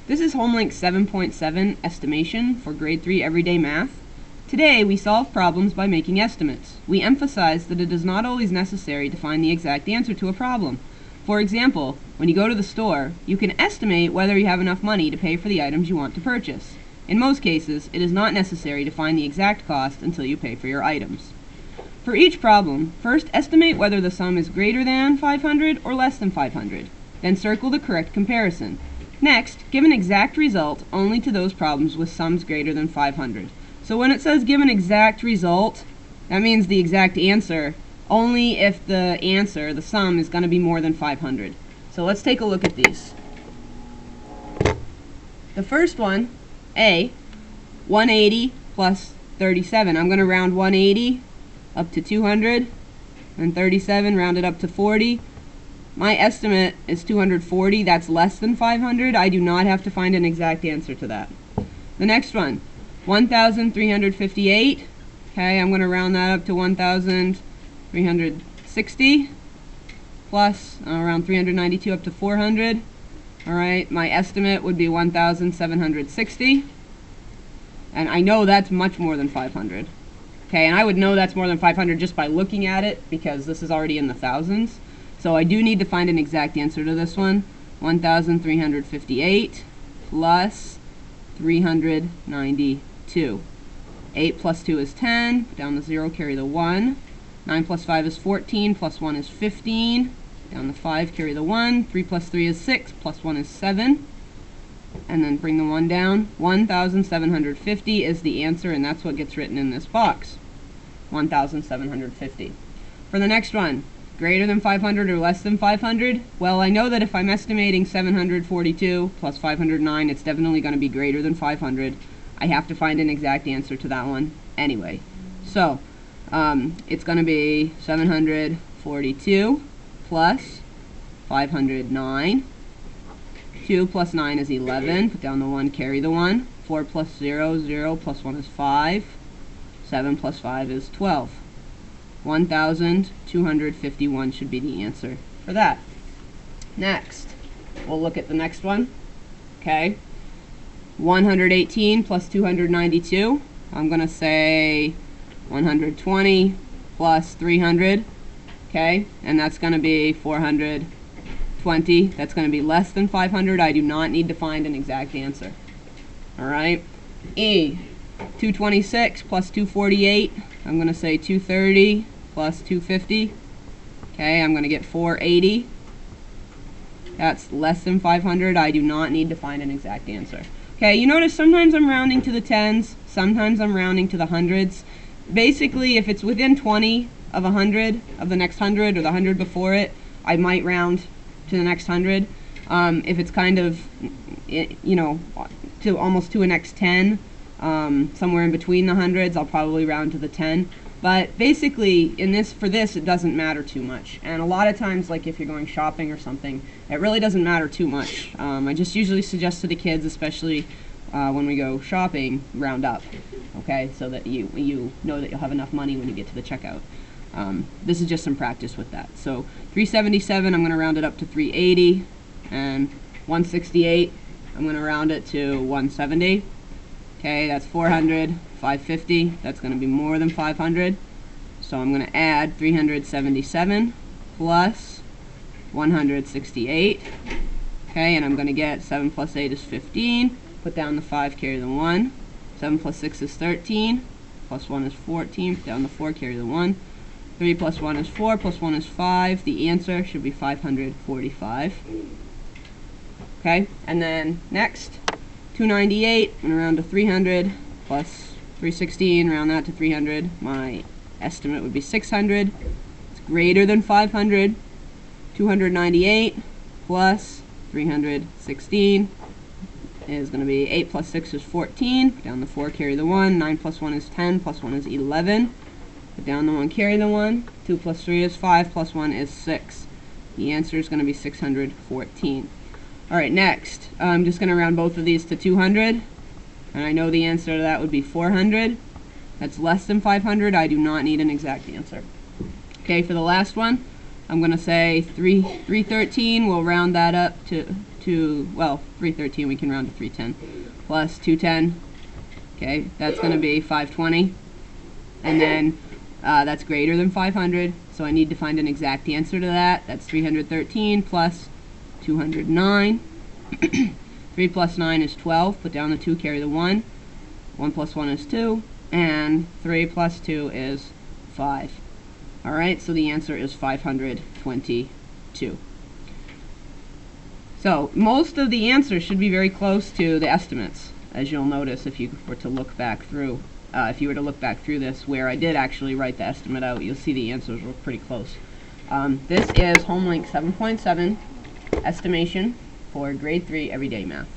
This is Homelink 7.7 Estimation for Grade 3 Everyday Math. Today we solve problems by making estimates. We emphasize that it is not always necessary to find the exact answer to a problem. For example, when you go to the store, you can estimate whether you have enough money to pay for the items you want to purchase. In most cases, it is not necessary to find the exact cost until you pay for your items. For each problem, first estimate whether the sum is greater than 500 or less than 500. Then circle the correct comparison. Next, give an exact result only to those problems with sums greater than 500. So when it says give an exact result, that means the exact answer only if the answer, the sum, is going to be more than 500. So let's take a look at these. The first one, A, 180 plus 37. I'm going to round 180 up to 200, and 37 rounded up to 40. My estimate is 240. That's less than 500. I do not have to find an exact answer to that. The next one, 1,358. Okay, I'm going to round that up to 1,360 plus around 392 up to 400. All right, my estimate would be 1,760. And I know that's much more than 500. Okay, and I would know that's more than 500 just by looking at it because this is already in the thousands. So I do need to find an exact answer to this one. 1,358 plus 392. 8 plus 2 is 10. Put down the 0, carry the 1. 9 plus 5 is 14, plus 1 is 15. Down the 5, carry the 1. 3 plus 3 is 6, plus 1 is 7. And then bring the 1 down. 1,750 is the answer, and that's what gets written in this box. 1,750. For the next one, greater than 500 or less than 500? Well, I know that if I'm estimating 742 plus 509, it's definitely going to be greater than 500. I have to find an exact answer to that one anyway. So, it's going to be 742 plus 509. 2 plus 9 is 11. Put down the 1, carry the 1. 4 plus 0, 0 plus 1 is 5. 7 plus 5 is 12. 1,251 should be the answer for that. Next, we'll look at the next one. Okay, 118 plus 292. I'm going to say 120 plus 300. Okay, and that's going to be 420. That's going to be less than 500. I do not need to find an exact answer. All right, E, 226 plus 248. I'm going to say 230 plus 250. Okay, I'm going to get 480. That's less than 500. I do not need to find an exact answer. Okay, you notice sometimes I'm rounding to the tens, sometimes I'm rounding to the hundreds. Basically, if it's within 20 of 100, of the next 100 or the 100 before it, I might round to the next 100. If it's kind of, you know, to almost to a next 10, somewhere in between the hundreds, I'll probably round to the 10. But basically, for this, it doesn't matter too much. And a lot of times, like if you're going shopping or something, it really doesn't matter too much. I just usually suggest to the kids, especially when we go shopping, round up, okay, so that you know that you'll have enough money when you get to the checkout. This is just some practice with that. So 377, I'm going to round it up to 380, and 168, I'm going to round it to 170. Okay, that's 400, 550, that's going to be more than 500. So I'm going to add 377 plus 168. Okay, and I'm going to get 7 plus 8 is 15. Put down the 5, carry the 1. 7 plus 6 is 13. Plus 1 is 14. Put down the 4, carry the 1. 3 plus 1 is 4, plus 1 is 5. The answer should be 545. Okay, and then next, 298, I'm going to round to 300, plus 316, round that to 300. My estimate would be 600. It's greater than 500. 298 plus 316 is going to be 8 plus 6 is 14. Put down the 4, carry the 1. 9 plus 1 is 10, plus 1 is 11. Put down the 1, carry the 1. 2 plus 3 is 5, plus 1 is 6. The answer is going to be 614. Alright, next, I'm just going to round both of these to 200. And I know the answer to that would be 400. That's less than 500. I do not need an exact answer. Okay, for the last one, I'm going to say 313. We'll round that up to 313, we can round to 310, plus 210, okay, that's going to be 520, and then that's greater than 500, so I need to find an exact answer to that. That's 313 plus 209. 3 plus 9 is 12, put down the 2, carry the 1. 1 plus 1 is 2, and 3 plus 2 is 5. Alright, so the answer is 522. So, most of the answers should be very close to the estimates, as you'll notice if you were to look back through. If you were to look back through this, where I did actually write the estimate out, you'll see the answers were pretty close. This is HomeLink 7.7 estimation for grade 3 everyday math.